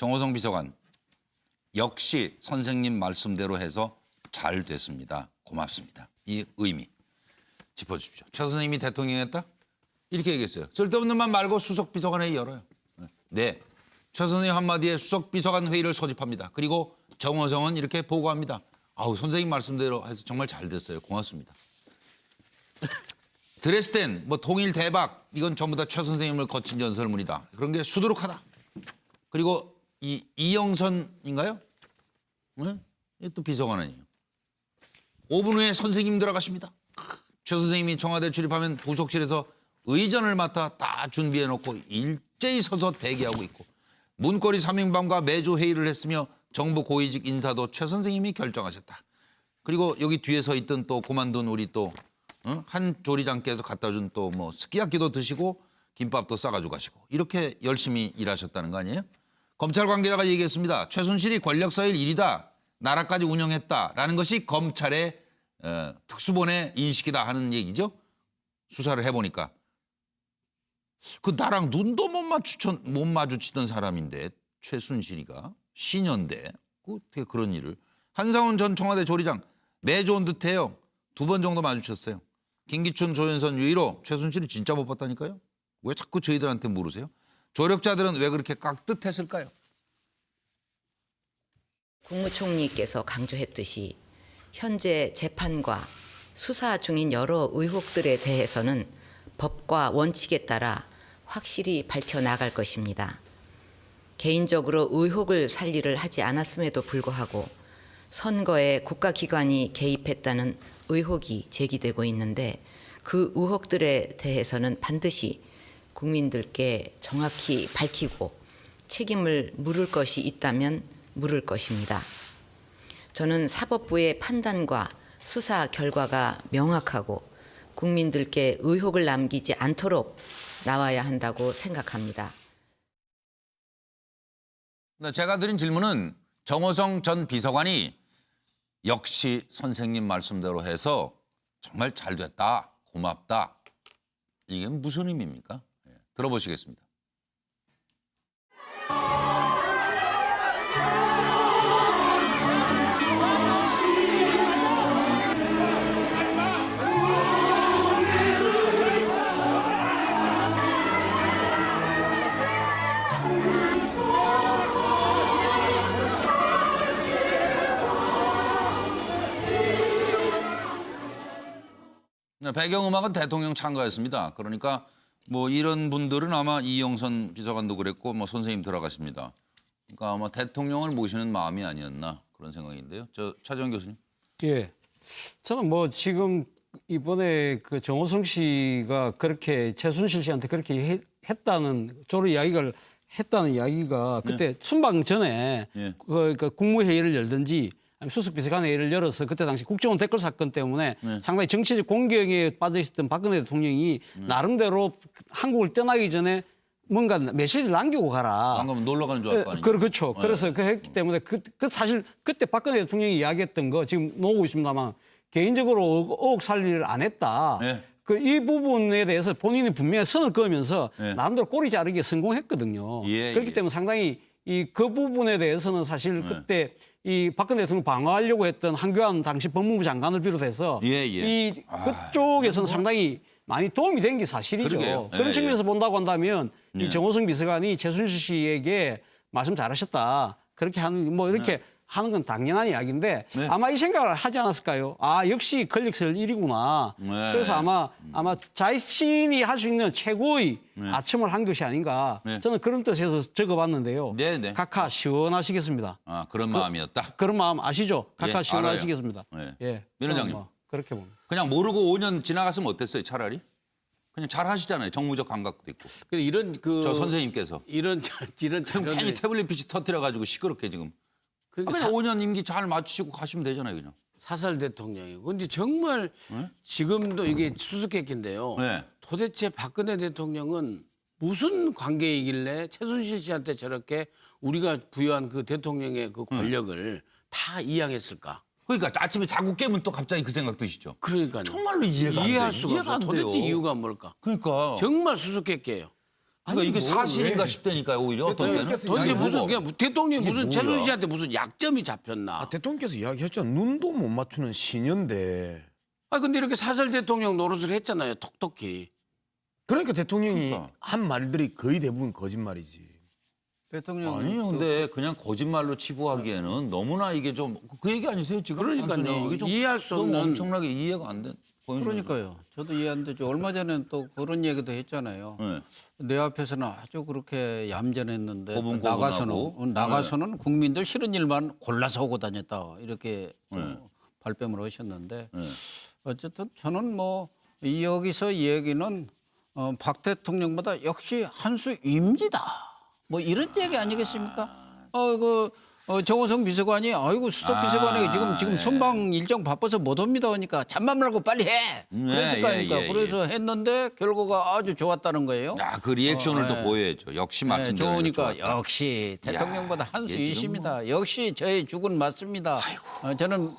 정호성 비서관, 역시 선생님 말씀대로 해서 잘 됐습니다. 고맙습니다. 이 의미 짚어주십시오. 최 선생님이 대통령 했다? 이렇게 얘기했어요. 쓸데없는 말 말고 수석 비서관 회의 열어요. 네. 최 선생님 한마디에 수석 비서관 회의를 소집합니다. 그리고 정호성은 이렇게 보고합니다. 아우, 선생님 말씀대로 해서 정말 잘 됐어요. 고맙습니다. 드레스덴, 뭐 통일 대박, 이건 전부 다 최 선생님을 거친 연설문이다. 그런 게 수두룩하다. 그리고 이영선인가요? 네? 또 비서관 아니에요. 5분 후에 선생님 들어가십니다. 최 선생님이 청와대 출입하면 부속실에서 의전을 맡아 다 준비해놓고 일제히 서서 대기하고 있고 문고리 3인방과 매주 회의를 했으며 정부 고위직 인사도 최 선생님이 결정하셨다. 그리고 여기 뒤에 서 있던 또 그만둔 우리 또 한 조리장께서 갖다 준 또 뭐 스키야키도 드시고 김밥도 싸가지고 가시고 이렇게 열심히 일하셨다는 거 아니에요? 검찰 관계자가 얘기했습니다. 최순실이 권력서일 일이다. 나라까지 운영했다라는 것이 검찰의 특수본의 인식이다 하는 얘기죠. 수사를 해보니까. 그 나랑 눈도 못 마주치던 사람인데 최순실이가 신년대 어떻게 그런 일을. 한상훈 전 청와대 조리장 매주 온 듯해요. 2번 정도 마주쳤어요. 김기춘, 조현선, 유일호 최순실이 진짜 못 봤다니까요. 왜 자꾸 저희들한테 물으세요? 조력자들은 왜 그렇게 깍듯했을까요? 국무총리께서 강조했듯이 현재 재판과 수사 중인 여러 의혹들에 대해서는 법과 원칙에 따라 확실히 밝혀나갈 것입니다. 개인적으로 의혹을 살리를 하지 않았음에도 불구하고 선거에 국가기관이 개입했다는 의혹이 제기되고 있는데 그 의혹들에 대해서는 반드시 국민들께 정확히 밝히고 책임을 물을 것이 있다면 물을 것입니다. 저는 사법부의 판단과 수사 결과가 명확하고 국민들께 의혹을 남기지 않도록 나와야 한다고 생각합니다. 제가 드린 질문은 정호성 전 비서관이 역시 선생님 말씀대로 해서 정말 잘 됐다, 고맙다. 이게 무슨 의미입니까? 들어보시겠습니다. 배경음악은 대통령 참가였습니다. 그러니까 뭐 이런 분들은 아마 이영선 비서관도 그랬고 뭐 선생님 들어가십니다. 그러니까 아마 대통령을 모시는 마음이 아니었나 그런 생각인데요. 저 차재원 교수님. 예, 저는 뭐 지금 이번에 그 정호성 씨가 그렇게 최순실 씨한테 그렇게 했다는 조로 이야기를 했다는 이야기가 그때 순방 전에 예. 그 국무회의를 열든지 수석비서관 회의를 열어서 그때 당시 국정원 댓글 사건 때문에 상당히 정치적 공격에 빠져 있었던 박근혜 대통령이 나름대로 한국을 떠나기 전에 뭔가 메시지를 남기고 가라. 방금 놀러 가는 줄 알고 아니에요? 그렇죠. 그래서 그 했기 때문에 그 사실 그때 박근혜 대통령이 이야기했던 거 지금 나오고 있습니다만 개인적으로 의혹 살리를 안 했다. 네. 이 부분에 대해서 본인이 분명히 선을 그으면서 네. 나름대로 꼬리 자르기에 성공했거든요. 그렇기 예. 때문에 상당히 그 부분에 대해서는 사실 그때 이 박근혜 대통령 방어하려고 했던 한교안 당시 법무부 장관을 비롯해서 그쪽에서는 상당히 많이 도움이 된 게 사실이죠. 그러게요. 그런 측면에서 본다고 한다면 이 정호성 비서관이 최순실 씨에게 말씀 잘하셨다. 그렇게 하는 뭐 이렇게 하는 건 당연한 이야기인데 아마 이 생각을 하지 않았을까요? 아, 역시 권력설 일이구나. 그래서 아마 자신이 할 수 있는 최고의 아첨을 한 것이 아닌가. 저는 그런 뜻에서 적어봤는데요. 각하 시원하시겠습니다. 아, 그런 마음이었다. 그런 마음 아시죠? 각하 시원하시겠습니다. 예. 민원장님. 뭐 그렇게 봅니다. 그냥 모르고 5년 지나갔으면 어땠어요, 차라리? 그냥 잘 하시잖아요. 정무적 감각도 있고. 이런 저 선생님께서. 이런 지금 자료들 괜히 태블릿 PC 터뜨려가지고 시끄럽게 지금. 그러니까 그냥 5년 임기 잘 맞추시고 가시면 되잖아요, 그냥. 사설 대통령이고. 근데 정말 지금도 이게 수수께끼인데요. 네. 도대체 박근혜 대통령은 무슨 관계이길래 최순실 씨한테 저렇게 우리가 부여한 그 대통령의 그 권력을 다 이양했을까? 그러니까 아침에 자고 깨면 또 갑자기 그 생각 드시죠. 그러니까요. 정말로 이해가 안 돼요. 이해할 수가 이해가 없어. 안 돼요. 도대체 이유가 뭘까? 그러니까. 정말 수수께끼예요. 그러니까 이게 사실인가 싶다니까요. 오히려 어떤 때는. 도대체 무슨 그냥 대통령이 무슨 뭐야? 최순실 씨한테 무슨 약점이 잡혔나? 대통령께서 이야기했잖아. 눈도 못 맞추는 시녀인데. 근데 이렇게 사설 대통령 노릇을 했잖아요. 톡톡히. 그러니까 대통령이 그러니까. 한 말들이 거의 대부분 거짓말이지. 대통령 아니요, 근데 그냥 거짓말로 치부하기에는 너무나 이게 좀 그 얘기 아니세요 지금? 그러니까요. 한편에 이게 좀 이해할 수 너무 없는- 엄청나게 이해가 안 된. 그러니까요. 저도 이해 안 되죠. 얼마 전에 또 그런 얘기도 했잖아요. 네. 내 앞에서는 아주 그렇게 얌전했는데 고분고분하고. 나가서는 국민들 싫은 일만 골라서 하고 다녔다 이렇게 발뺌을 하셨는데 네. 어쨌든 저는 뭐 여기서 이 얘기는 박 대통령보다 역시 한 수 임지다. 뭐 이런 얘기 아니겠습니까? 정호성 비서관이 아이고 수석 비서관이 지금 순방 일정 바빠서 못 옵니다 하니까 잠만 말고 빨리 해. 그랬을 거 아닙니까? 그래서 했는데 결과가 아주 좋았다는 거예요. 그 리액션을 또 보여야죠. 역시 말씀대로. 좋으니까 역시 대통령보다 한 수 이십니다. 역시 저의 죽은 맞습니다. 저는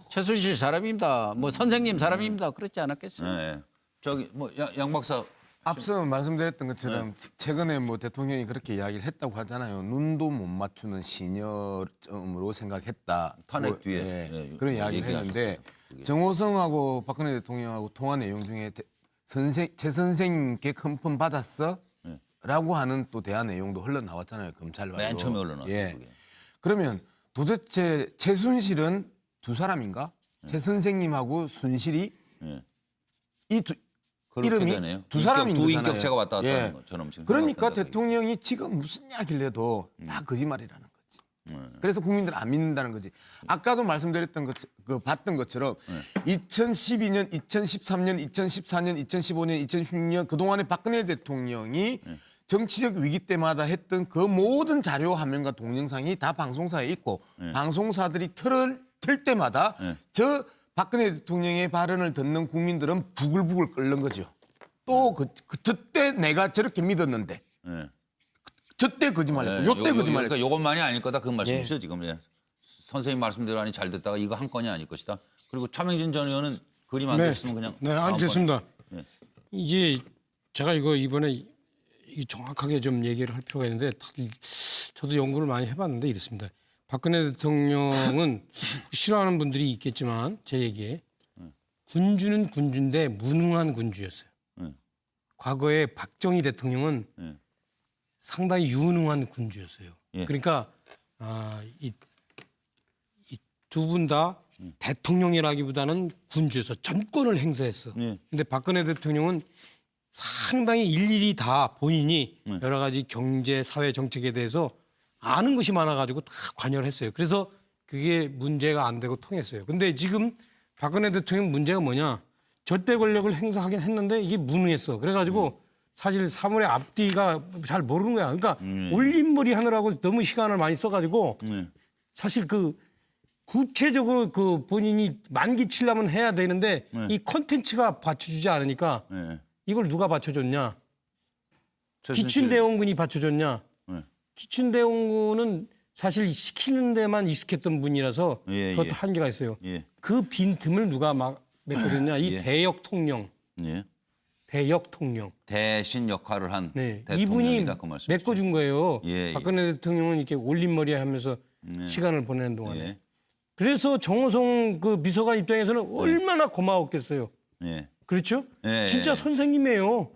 최순실 사람입니다. 뭐 선생님 사람입니다. 그렇지 않았겠어요? 네. 저기 뭐 양 박사. 앞서 말씀드렸던 것처럼 최근에 뭐 대통령이 그렇게 이야기를 했다고 하잖아요. 눈도 못 맞추는 시녀점으로 생각했다. 탄핵 뭐, 뒤에. 예, 네, 그런 이야기를 했는데 정호성하고 박근혜 대통령하고 통화 내용 중에 최 선생님께 큰품 받았어? 라고 하는 또 대화 내용도 흘러나왔잖아요. 검찰 발로. 맨 처음에 흘러나왔어요. 예. 그게. 그러면 도대체 최순실은 두 사람인가? 최 선생님하고 순실이 예. 이 두, 그렇게 이름이 되네요. 두 사람인 두 거잖아요. 인격체가 왔다 갔다 예. 하는 것처럼 지금 그러니까 생각한다고 대통령이 지금 무슨 이야기를 다 거짓말이라는 거지. 그래서 국민들 안 믿는다는 거지. 아까도 말씀드렸던 봤던 것처럼 2012년, 2013년, 2014년, 2015년, 2016년 그동안에 박근혜 대통령이 정치적 위기 때마다 했던 그 모든 자료 화면과 동영상이 다 방송사에 있고 방송사들이 틀 때마다 저 박근혜 대통령의 발언을 듣는 국민들은 부글부글 끓는 거죠. 또 저때 내가 저렇게 믿었는데 예. 저때 거짓말했고 네, 요때 거짓말했고 그러니까 요것만이 아닐 거다 그 말씀이시죠 지금. 예. 선생님 말씀대로 아니 잘 듣다가 이거 한 건이 아닐 것이다. 그리고 차명진 전 의원은 그림 안 됐으면 그냥. 네, 아니 다음번에. 됐습니다. 예. 이제 제가 이거 이번에 이 정확하게 좀 얘기를 할 필요가 있는데 다들 저도 연구를 많이 해봤는데 이렇습니다. 박근혜 대통령은 싫어하는 분들이 있겠지만 제 얘기에 군주는 군주인데 무능한 군주였어요. 과거에 박정희 대통령은 상당히 유능한 군주였어요. 예. 그러니까 이 두 분 다 대통령이라기보다는 군주에서 전권을 행사했어. 예. 근데 박근혜 대통령은 상당히 일일이 다 본인이 여러 가지 경제, 사회 정책에 대해서 아는 것이 많아가지고 다 관여를 했어요. 그래서 그게 문제가 안 되고 통했어요. 근데 지금 박근혜 대통령 문제가 뭐냐? 절대 권력을 행사하긴 했는데 이게 무능했어. 그래가지고 사실 사물의 앞뒤가 잘 모르는 거야. 그러니까 올림머리 하느라고 너무 시간을 많이 써가지고 사실 구체적으로 본인이 만기 치려면 해야 되는데 이 컨텐츠가 받쳐주지 않으니까 이걸 누가 받쳐줬냐? 기춘대원군이 받쳐줬냐? 기춘대원군은 사실 시키는 데만 익숙했던 분이라서 그것도 한계가 있어요. 그 빈틈을 누가 막 메꿔줬냐? 이 대역 통령. 대역 통령. 대신 역할을 한 네, 이분이 대통령이다 그 말씀이시죠. 메꿔준 거예요. 예, 예. 박근혜 대통령은 이렇게 올림머리 하면서 시간을 보내는 동안에. 예. 그래서 정호성 그 비서관 입장에서는 얼마나 고마웠겠어요. 예. 그렇죠? 예, 진짜 예. 선생님이에요.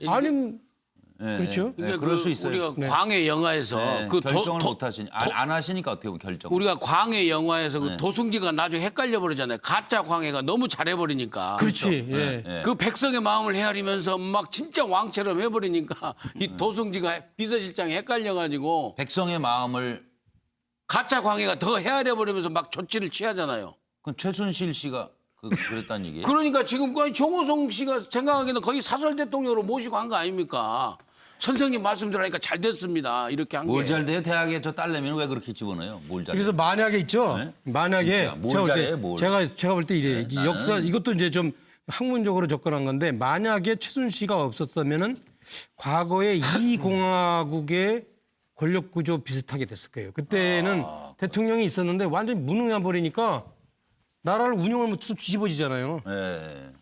아니 그렇죠? 네, 그럴 수 있어요. 우리가 광해 영화에서 네, 그 결정을 못 하시니 안 하시니까 어떻게 보면 결정. 우리가 광해 영화에서 네. 그 도승지가 나중에 헷갈려 버리잖아요. 가짜 광해가 너무 잘해 버리니까. 그렇지. 예. 그 백성의 마음을 헤아리면서 막 진짜 왕처럼 해버리니까 이 도승지가 비서실장이 헷갈려가지고 백성의 마음을 가짜 광해가 더 헤아려 버리면서 막 조치를 취하잖아요. 그건 최순실 씨가 그랬다는 얘기예요. 그러니까 지금 정호성 씨가 생각하기에는 거의 사설 대통령으로 모시고 한 거 아닙니까? 선생님 말씀대로 하니까 잘 됐습니다. 이렇게 한 게. 뭘 잘 돼요? 대학에 저 딸내미는 왜 그렇게 집어넣어요? 뭘 잘? 그래서 만약에 있죠. 네? 만약에 진짜 뭘 잘해, 뭘. 제가 볼 때 이래. 이 나는- 역사 이것도 이제 좀 학문적으로 접근한 건데 만약에 최순 씨가 없었다면은 과거에 이 공화국의 권력 구조 비슷하게 됐을 거예요. 그때는 대통령이 있었는데 완전히 무능해 버리니까 나라를 운영을 못해서 뒤집어지잖아요. 예.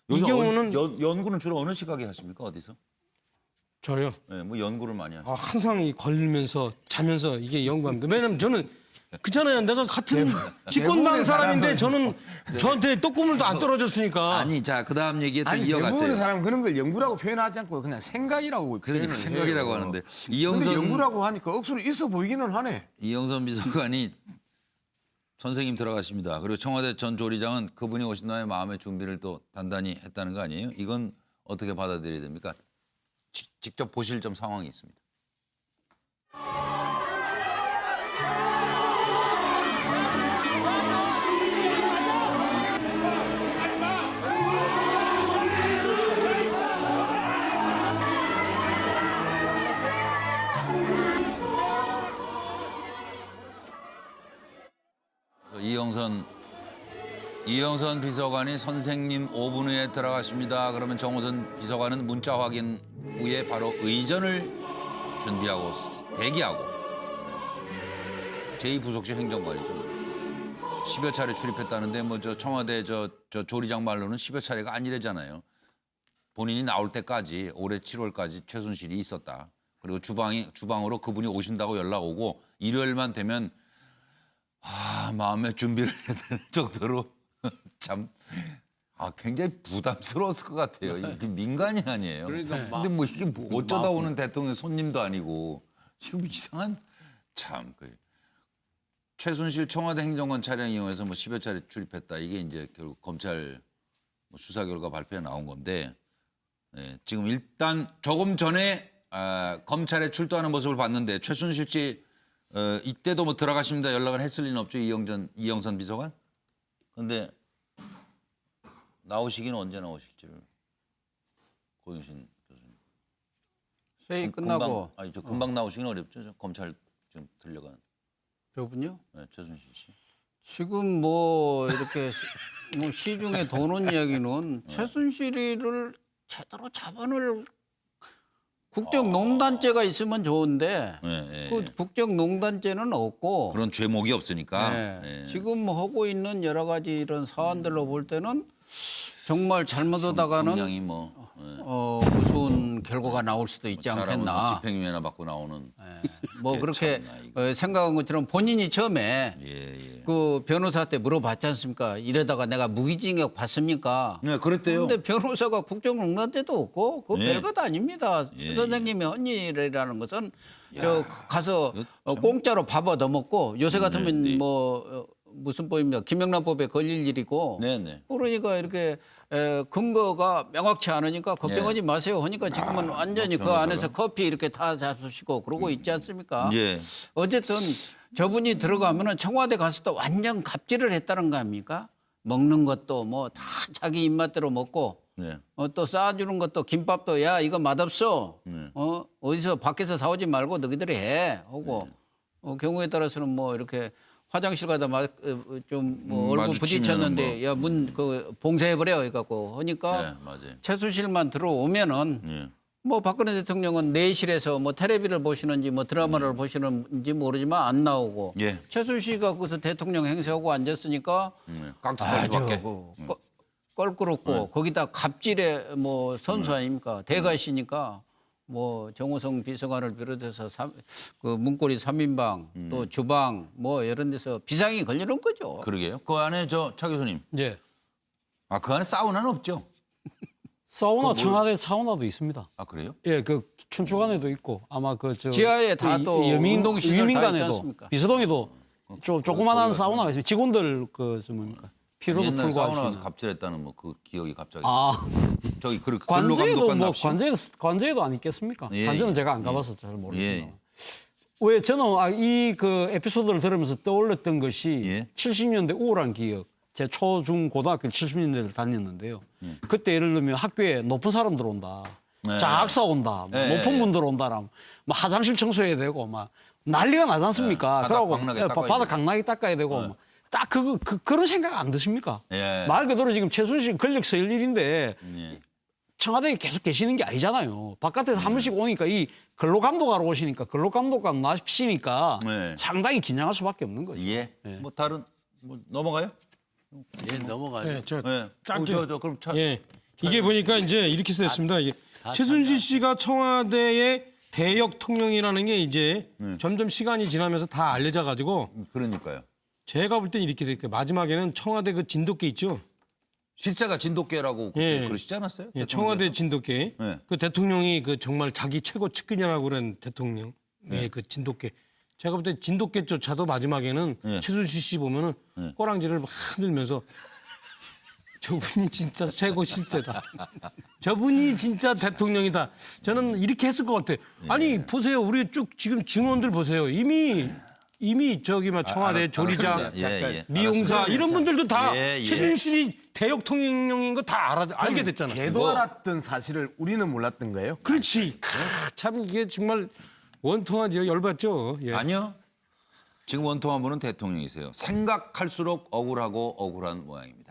이 경우는- 연구는 주로 어느 시각에 하십니까? 어디서? 저요. 네, 뭐 연구를 많이 하죠. 항상 이 걸면서 자면서 이게 연구합니다. 왜냐면 저는 그렇잖아요. 내가 같은 집권당 대부분의 사람인데 사람은- 저는 저한테 떡고물도 안 떨어졌으니까. 아니 자 그다음 얘기에 또 아니 이어갔어요. 대부분의 사람은 그런 걸 연구라고 표현하지 않고 그냥 생각이라고 그러니까 표현을 생각이라고 해요. 하는데 근데 이영선 연구라고 하니까 억수로 있어 보이기는 하네. 이영선 비서관이 선생님 들어가십니다. 그리고 청와대 전 조리장은 그분이 오신 다음에 마음의 준비를 또 단단히 했다는 거 아니에요? 이건 어떻게 받아들여야 됩니까? 직접 보실 좀 상황이 있습니다. 이영선 비서관이 선생님 5분 후에 들어가십니다. 그러면 정호선 비서관은 문자 확인 후에 바로 의전을 준비하고 대기하고 제2부속실 행정관이죠. 10여 차례 출입했다는데 뭐 저 청와대 저 조리장 말로는 10여 차례가 아니래잖아요. 본인이 나올 때까지 올해 7월까지 최순실이 있었다. 그리고 주방으로 그분이 오신다고 연락 오고 일요일만 되면 마음의 준비를 해야 되는 정도로 참 굉장히 부담스러웠을 것 같아요. 이게 민간인 아니에요. 그러니까 근데 뭐 이게 뭐 어쩌다 오는 대통령 손님도 아니고 지금 이상한 참 최순실 청와대 행정관 차량 이용해서 뭐 10여 차례 출입했다. 이게 이제 결국 검찰 수사 결과 발표에 나온 건데 지금 일단 조금 전에 검찰에 출두하는 모습을 봤는데 최순실 씨 이때도 뭐 들어가십니다 연락을 했을 리는 없죠. 이영선 비서관. 근데 나오시기는 언제 나오실지를 고윤신 교수님. 회의 끝나고 금방 나오시기는 어렵죠. 저 검찰 지금 들려간 저분요? 최순실 씨. 지금 뭐 이렇게 뭐 시중에 도는 이야기는 최순실이를 제대로 잡아낼 국정농단죄가 있으면 좋은데 그 국정농단죄는 없고 그런 죄목이 없으니까. 네. 지금 하고 있는 여러 가지 이런 사안들로 볼 때는 정말 잘못하다가는 형량이 뭐 무슨 결과가 나올 수도 있지 않겠나. 집행유예나 받고 나오는. 뭐 그렇게 참나, 생각한 것처럼 본인이 처음에 그 변호사한테 물어봤지 않습니까? 이러다가 내가 무기징역 받습니까? 네, 그랬대요. 근데 변호사가 국정농단죄도 없고 그거 예. 별것 아닙니다. 수 선생님이 한 일이라는 것은 저 가서 공짜로 밥 얻어먹고 요새 같으면 뭐 무슨 법입니까? 김영란법에 걸릴 일이고 네네. 그러니까 이렇게 근거가 명확치 않으니까 걱정하지 마세요 하니까 지금은 완전히 그 안에서 커피 이렇게 다 잡수시고 그러고 있지 않습니까? 예. 어쨌든 저분이 들어가면은 청와대 가서도 완전 갑질을 했다는 거 아닙니까? 먹는 것도 뭐 다 자기 입맛대로 먹고 네. 또 싸주는 것도 김밥도 야 이거 맛없어. 어디서 밖에서 사오지 말고 너희들이 해 하고 경우에 따라서는 뭐 이렇게 화장실 가다 좀뭐 얼굴 마주치면은 부딪혔는데 야 문 그 봉쇄해 버려 해갖고 하니까 네, 맞아요. 최순실만 들어오면은 뭐 박근혜 대통령은 내실에서 뭐 텔레비를 보시는지 뭐 드라마를 보시는지 모르지만 안 나오고 예. 최순실이가 거기서 대통령 행세하고 앉았으니까 깍두갈 수밖에. 껄끄럽고 거기다 갑질의 뭐 선수 아닙니까? 대가시니까 뭐 정호성 비서관을 비롯해서 그 문고리 3인방 또 주방 뭐 이런 데서 비상이 걸리는 거죠. 그러게요. 그 안에 차 교수님. 예. 그 안에 사우나는 없죠? 사우나 청와대 사우나도 있습니다. 그래요? 예, 그 춘추관에도 있고 아마 지하에 다또 운동시설 다 있지 유민관에도 않습니까? 비서동에도 조그만한 사우나가 있습니다. 직원들 뭡니까 피로도 옛날 풀고 할 수 사우나 가서 있는. 갑질했다는 뭐 그 기억이 갑자기. 저기 글로 관제에도 감독관 뭐 납치. 관제에도 안 있겠습니까? 예, 관제는 예. 제가 안 가봐서 잘 모르겠어요. 예. 왜 저는 이 그 에피소드를 들으면서 떠올렸던 것이 예. 70년대 우울한 기억. 제 초, 중, 고등학교 70년대를 다녔는데요. 그때 예를 들면 학교에 높은 사람 들어온다. 네. 작사 온다. 뭐 네. 높은 분 들어온다. 뭐 화장실 청소해야 되고 막 난리가 나지 않습니까? 네. 그러고 강나게 닦아야 바닥 되고. 강나게 닦아야 되고 뭐. 딱 그런 생각 안 드십니까? 예. 말 그대로 지금 최순실 권력 서열 일인데 예. 청와대에 계속 계시는 게 아니잖아요. 바깥에서 한 번씩 오니까 이 근로감독하러 오시니까 근로감독관 나시니까 네. 상당히 긴장할 수밖에 없는 거죠. 예. 뭐 다른 뭐 넘어가요? 예, 넘어가죠. 저 예. 짧게. 그럼 예. 이게 보니까 이제 이렇게 됐습니다. 이게 최순실 씨가 청와대의 대역 통령이라는 게 이제 점점 시간이 지나면서 다 알려져 가지고 그러니까요. 제가 볼 땐 이렇게 될게요. 마지막에는 청와대 그 진돗개 있죠. 실제가 진돗개라고 예. 그러시지 않았어요? 예, 청와대 진돗개. 네. 그 대통령이 그 정말 자기 최고 측근이라고 그런 대통령. 네, 그 진돗개. 제가 볼 때 진돗개조차도 마지막에는 네. 최순실 씨 보면은 꼬랑지를 막 흔들면서 저분이 진짜 최고 실세다. 저분이 진짜 대통령이다. 저는 이렇게 했을 것 같아요. 아니 보세요, 우리 쭉 지금 증언들 보세요. 이미 저기 막 청와대 조리장, 알았습니다. 예. 미용사 알았습니다. 이런 분들도 다 예. 최순실이 대역 통령인 거 다 알게 됐잖아. 걔도 알았던 사실을 우리는 몰랐던 거예요. 그렇지. 참 이게 정말 원통하죠. 열받죠. 예. 아니요. 지금 원통한 분은 대통령이세요. 생각할수록 억울하고 억울한 모양입니다.